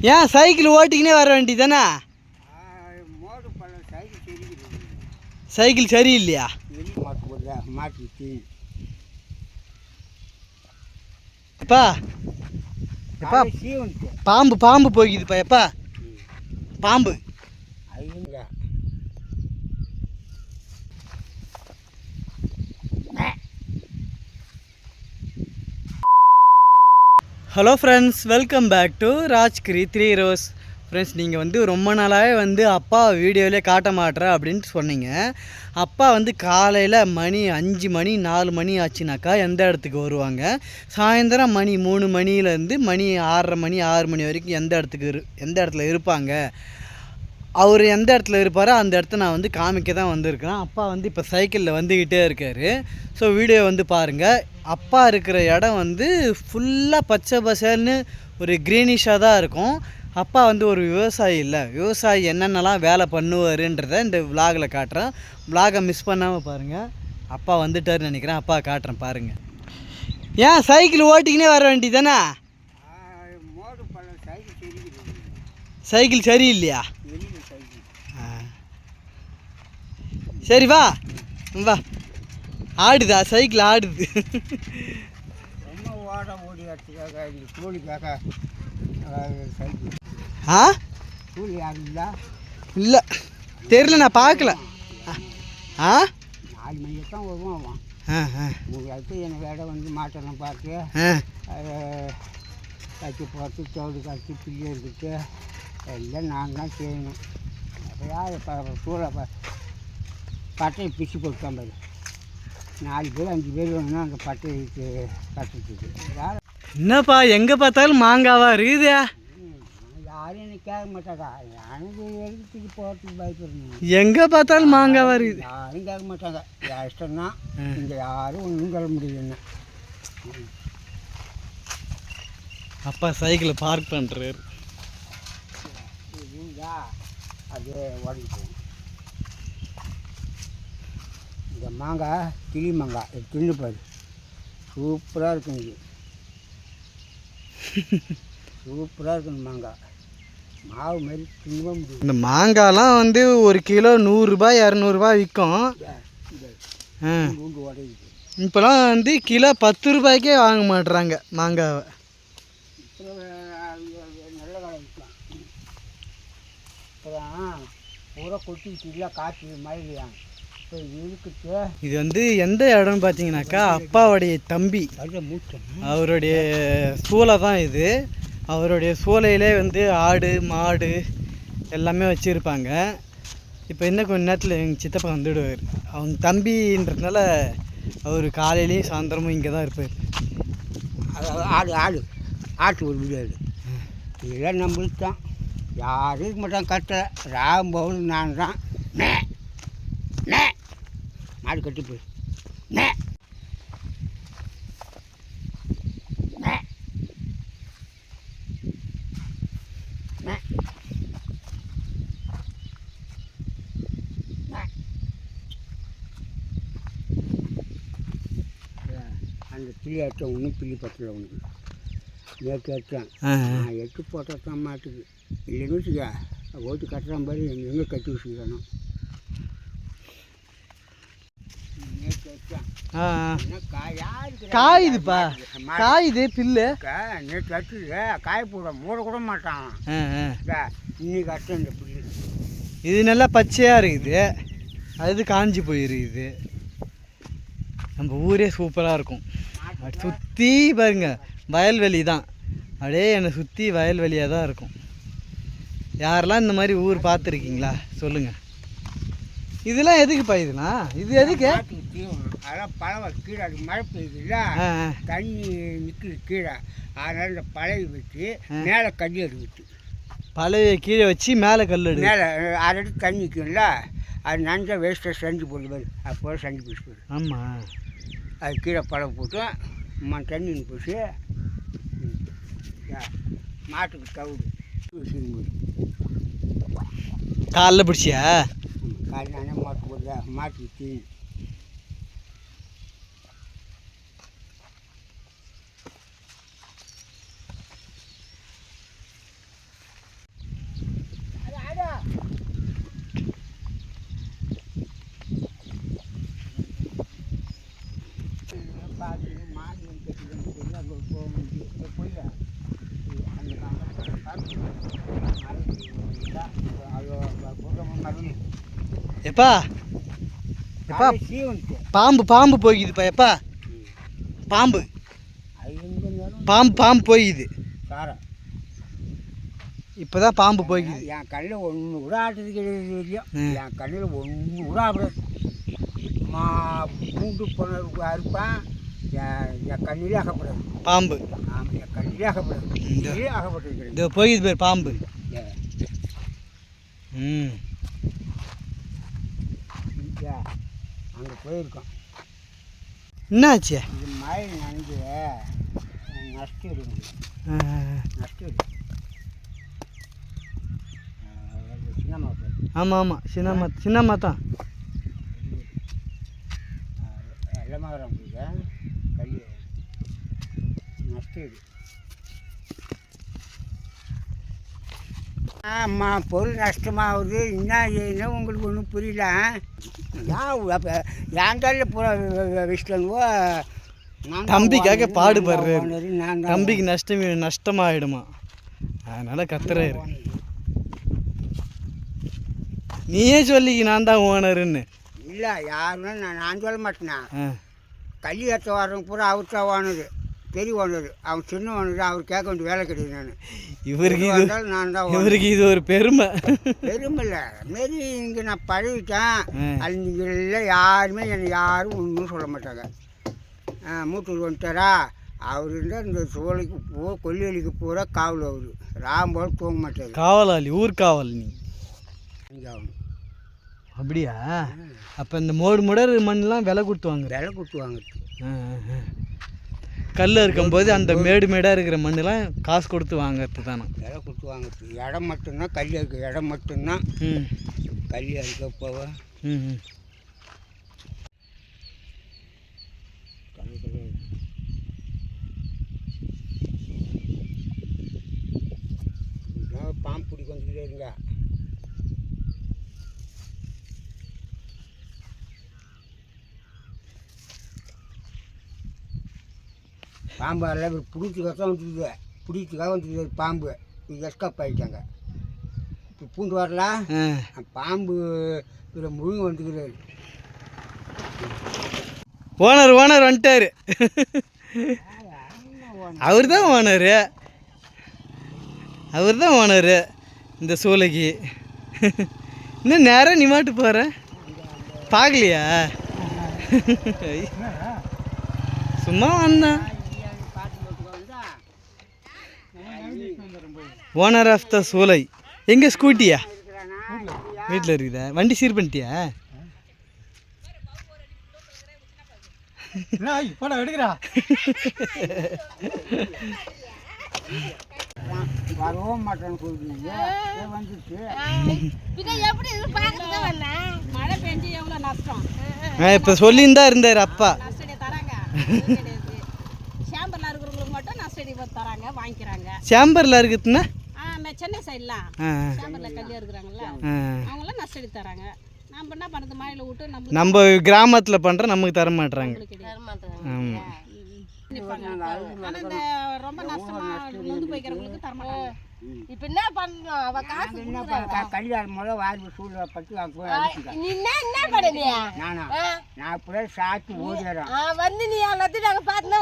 ஏன் சைக்கிள் ஓட்டிக்கினே வர வேண்டியதானே? சைக்கிள் சரியில்லையா? எப்பா எப்பா பாம்பு பாம்பு போய்க்குதுப்பா. எப்பா பாம்பு hello friends, welcome back to Rajgir 3 ரோஸ். ஃப்ரெண்ட்ஸ், நீங்கள் வந்து ரொம்ப நாளாகவே அப்பா வீடியோவிலே காட்ட மாட்டேற அப்படின்ட்டு சொன்னீங்க. அப்பா காலையில் மணி 5 மணி 4 மணி ஆச்சுனாக்கா எந்த இடத்துக்கு வருவாங்க, சாயந்தரம் மணி 3 மணிலேருந்து மணி 6:30 மணி 6 மணி வரைக்கும் எந்த இடத்துல இருப்பாங்க, அவர் எந்த இடத்துல இருப்பாரோ அந்த இடத்த நான் காமிக்க தான் வந்திருக்கிறேன். அப்பா இப்போ சைக்கிளில் வந்துக்கிட்டே இருக்கார். ஸோ வீடியோ பாருங்கள். அப்பா இருக்கிற இடம் ஃபுல்லாக பச்சை பசேல்னு ஒரு க்ரீனிஷாக தான் இருக்கும். அப்பா ஒரு விவசாயி இல்லை, விவசாயி என்னென்னலாம் வேலை பண்ணுவாருன்றதை இந்த விலாகில் காட்டுறேன். விலாகை மிஸ் பண்ணாமல் பாருங்கள். அப்பா வந்துட்டாருன்னு நினைக்கிறேன். அப்பா காட்டுறேன் பாருங்கள். ஏன் சைக்கிள் ஓட்டிக்கினே வர வேண்டியதானே? சைக்கிள் சரியில்லையா? சரி வா வா. ஆடுதா சைக்கிள்? ஆடுது. ஆ இல்லை தெரியல, நான் பார்க்கல. ஆ 4 மணிக்கு தான் வருவான். எனக்கு இடம் மாட்டெல்லாம் பார்த்து கட்டி போட்டு தோடு கட்டி பிள்ளை இருக்கிட்டு எல்லாம் நான் தான் செய்யணும். யார் சூழலை பட்டையை பிச்சு போட்டான் பாரு. 4 பேர் 5 பேர் வேணும்னா அந்த பட்டைக்கு கட்டுறதுக்கு. என்னப்பா எங்கே பார்த்தாலும் மாங்காவா இருக்குது? யாரும் எனக்கு கேட்க மாட்டாங்க. எனக்கு எடுத்துக்கு போகிறதுக்கு பயப்படணும். எங்கே பார்த்தாலும் மாங்காவா இருக்குது. யாரும் கேட்க மாட்டாங்க. என் இஷ்டம் தான். இங்கே யாரும் ஒன்றும் சொல்ல முடியல. அப்பா சைக்கிளை பார்க் பண்ணுறாரு. அது ஓடி போகும். இந்த மாங்காய் கிளி மாங்காய் தின்னு பாரு, சூப்பராக இருக்குங்க. இது சூப்பராக இருக்குங்க மாங்காய். மாவு மாதிரி தின்ன முடியும். இந்த மாங்காய்லாம் 1 கிலோ 100 ரூபாய் 200 ரூபாய் விற்கும். உடையுது. இப்போலாம் கிலோ 10 ரூபாய்க்கே வாங்க மாட்டுறாங்க மாங்காவை. நல்ல காலம் விற்கலாம். இப்போதான் பூரா கொட்டிக்கிட்டு காற்று மழையா இப்போ இழுக்கிட்டு. இது எந்த இடம்னு பார்த்தீங்கன்னாக்கா அப்பாவுடைய தம்பி அவருடைய சூளை தான் இது. அவருடைய சூளையிலே ஆடு மாடு எல்லாமே வச்சுருப்பாங்க. இப்போ இன்னும் கொஞ்ச நேரத்தில் எங்கள் சித்தப்பா வந்துடுவார். அவங்க தம்பின்றதுனால அவர் காலையிலேயும் சாயந்தரமும் இங்கே தான் இருப்பார். ஆட்டு ஒரு முடியாது. இதெல்லாம் நம்மளுக்கு தான். யாரும் இருக்க மாட்டான். கட்ட ராம்பவுன் நான் தான். மாடு கட்டி போய் அந்த பிள்ளை ஏற்றம் ஒன்றும் பிள்ளி பத்தல. ஒன்று நேற்று ஏற்றேன். நான் எட்டு போட்டால் தான் மாட்டுக்கு. இல்லைன்னு வச்சுக்க ஓட்டு கட்டுறான் பாரு. எங்கே கட்டி வச்சுக்கிறானோ. காயுதுப்பா, காயுது பில்லு. நேற்று கட்டுது காய போட மூட கூட மாட்டான். இன்னைக்கு கட்டு இந்த புல்லு. இது நல்லா பச்சையாக இருக்குது, அது காஞ்சி போயிருக்குது. நம்ம ஊரே சூப்பராக இருக்கும். சுற்றி பாருங்க வயல்வெளி தான். அப்படியே என்னை சுற்றி வயல்வெளியாக தான் இருக்கும். யாரெல்லாம் இந்த மாதிரி ஊர் பார்த்துருக்கீங்களா சொல்லுங்கள். இதெல்லாம் எதுக்குப்பா? இதெல்லாம் இது எதுக்கு? அதெல்லாம் பழவை கீழே மழை பெய்யுதுல்ல, தண்ணி நிற்குது கீழே. அதனால் இந்த பழைய வச்சு மேலே கல் எடுத்து பழைய கீழே வச்சு மேலே கல் எடுத்து மேலே அதை எடுத்து தண்ணி நிற்கும்ல, அது நஞ்சா வேஸ்ட்டாக செஞ்சு போடுது. அப்போ செஞ்சு போச்சு போடு. ஆமாம், அது கீழே பழம் போட்டு தண்ணி போச்சு. மாட்டுக்கு தவிடு காலைல பிடிச்சியா? காலையில் நானே மாட்டு போடுதா மாட்டுக்கு தீ. எப்பா எப்பா பாம்பு பாம்பு போய்க்குதுப்பா எப்பா பாம்பு பாம்பு போய்க்குது இப்போதான் பாம்பு போய்க்குது. என் கண்ணில் ஒன்று கூட ஆட்டுறது கிடையாது வரையும். என் கண்ணில் ஒன்று கூட ஆடுறது பூண்டு போன அறுப்பான். என் கண்ணிலே அகப்படாது பாம்பு. ஆமாம், என் கண்ணிலே அகப்படாது. இதே அகப்பட்டு இது போய்க்குது பேர் பாம்பு. அங்கே போயிருக்கோம். என்னாச்சு? இது மழை நனைஞ்சு நஷ்டம் இருக்குது. நஷ்டம் இருக்குது. சின்னம்மா போய் ஆமாம் ஆமாம் சின்னம்மா தான் எல்லமாகரம் போய் கல் நஷ்டம் இருக்குது. ஆமாம், பொருள் நஷ்டமாகுது. என்ன உங்களுக்கு ஒன்றும் புரியல. அப்போ என் தலையில் பூரா வச்சுட்டோவோ. தம்பிக்காக பாடுபடுறாரு. தம்பிக்கு நஷ்டமாயிடுமா, அதனால் கத்துறாரு. நீயே சொல்லிக்க நான் தான் ஓனருன்னு. இல்லை, யாருன்னு நான் சொல்ல மாட்டேனா. கல்வி ஏற்ற வர்றவங்க பூரா அவர் தான் ஓனரு, பெரிய ஓனர். அவன் சின்ன ஓனர், அவர் கேட்க வேண்டிய வேலை கிடையாது. நான் இவருக்கு இது ஒரு பெருமை. பெருமை இல்லை, மாரி இங்கே நான் பழகிட்டேன். அது நீங்கள் இல்லை, யாருமே என்னை யாரும் ஒன்றும் சொல்ல மாட்டாங்க. மூத்தூர் வந்துட்டாரா, அவர் இருந்தால் இந்த சோலைக்கு கொல்லிவெளிக்கு பூரா காவல். அவர் ராம்போல் தூங்க மாட்டார். காவலாளி, ஊர் காவல். நீ ஆகணும். அப்படியா? அப்போ இந்த மூடர் மண்ணெலாம் விலை கொடுத்து வாங்குறது. கல் இருக்கும்போது அந்த மேடாக இருக்கிற மண்ணெலாம் காசு கொடுத்து வாங்கிறது தானே. விலை கொடுத்து வாங்குறது. இடம் மட்டும்தான் கல் இருக்குது. இடம் மட்டும்தான் கல் இருக்க போவ. பாம்பு பிடிக்க வந்துக்கிட்டே இருங்க. பாம்பு எல்லாம் பிடிச்சிக்காக தான் வந்துருக்குது. பிடிச்சிக்காக வந்துருக்குது பாம்பு. இது எஸ்கேப் ஆகிட்டாங்க. இப்போ பூண்டு வரல, பாம்பு இதில் முழுங்க வந்துக்கிறாரு. ஓனர் வந்துட்டார். அவர் தான் ஓனரு இந்த சோலைக்கு. இன்னும் நேராக நீ மாட்டு போகிற பார்க்கலையா? சும்மா வந்தான். ஓனர் ஆஃப் த சோலை. எங்கே ஸ்கூட்டியா? வீட்டில் இருக்குதா? வண்டி சீர் பண்ணிட்டியா? எடுக்கிறா வரவும் மாட்டேன்னு சொல்றீங்க. வந்துச்சு மழை பெஞ்சு எவ்வளோ நஷ்டம். இப்போ சொல்லின்னு தான் இருந்தார் அப்பா. நஷ்டடி தராங்க. சேம்பரில் இருக்கிறவங்களுக்கு மட்டும் நஷ்டடி தராங்க, வாங்கிக்கிறாங்க. சேம்பரில் இருக்குதுன்னா சென்னை சைட்லாம் சேம்பரில் கல்லியாக இருக்கிறாங்கல்ல, அவங்களாம் நஷ்டடி தராங்க. நம்ம என்ன பண்ணுறது, மழையில் விட்டு நம்ம கிராமத்தில் பண்ணுற நமக்கு தர மாட்டுறாங்க. ஆமாம், ஆனால் இந்த ரொம்ப நஷ்டமாக நொந்து போய்க்கிறவங்களுக்கு தரமாட்டாங்க. இப்போ என்ன பண்ணணும்? அவ காசு என்ன கல்யாணம் முதல்ல வாரி சூழலை பற்றி என்ன பண்ணலையா? நான் இப்படியே சாத்தி ஓடிடுறேன். வந்து நீ எல்லாத்தையும் நாங்கள் பார்த்துனா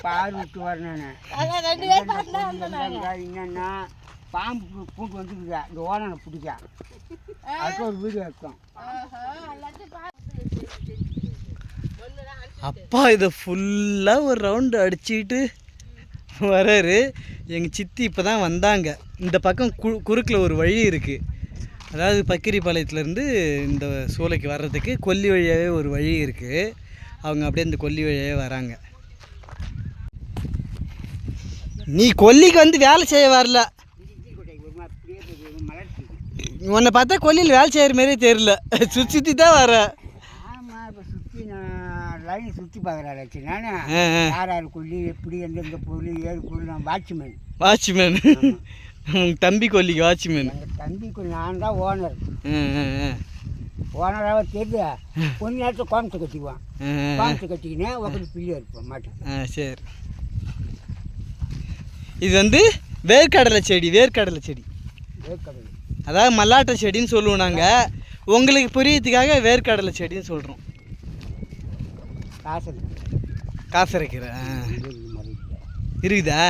பால் விட்டு வரேன். நான் 2 பேரும் பார்த்துனா என்னன்னா பாம்பு பூண்டு வந்துருக்குதா, இந்த ஓனனை பிடிக்க. அதுக்கு ஒரு வீடியோ எடுத்தோம். அப்பா இதை ஃபுல்லாக ஒரு ரவுண்டு அடிச்சுக்கிட்டு வராரு. எங்கள் சித்தி இப்போ தான் வந்தாங்க. இந்த பக்கம் குறுக்கில் ஒரு வழி இருக்குது. அதாவது பக்கிரிப்பாளையத்துலேருந்து இந்த சோலைக்கு வர்றதுக்கு கொல்லி வழியாகவே ஒரு வழி இருக்குது. அவங்க அப்படியே இந்த கொல்லி வழியாகவே வராங்க. நீ கொல்லிக்கு வந்து வேலை செய்ய வரல. உன்னை பார்த்தா கொல்லியில் வேலை செய்கிற மாதிரியே தெரியல. சுற்றி தான் வர. ஆமாம், இப்போ சுற்றி நான் லைன் சுற்றி பார்க்குறாச்சு. நான் யார் யார் கொல்லி, எப்படி எந்தெந்த பொருள், ஏழு பொருள். நான் வாட்ச்மேன். உங்கள் தம்பி கொல்லிக்கு வாட்ச்மேன். எங்கள் தம்பிக்கு நான் தான் ஓனர். ஓனராக தெரியுது. கொஞ்ச நேரத்தில் கோமத்தை கட்டிக்குவான். கோமத்தை கட்டிக்கினேன் உட்காந்து பிள்ளையாக இருப்போம் மாட்டேன். சரி, இது வந்து வேர்க்கடலை செடி வேர்க்கடலை செடி வேர்க்கடலை அதாவது மல்லாட்டை செடின்னு சொல்லுவோம் நாங்கள். உங்களுக்கு புரியறதுக்காக வேர்க்கடலை செடின்னு சொல்கிறோம். காசு காசரைக்கீரை மரம் இருக்குதா?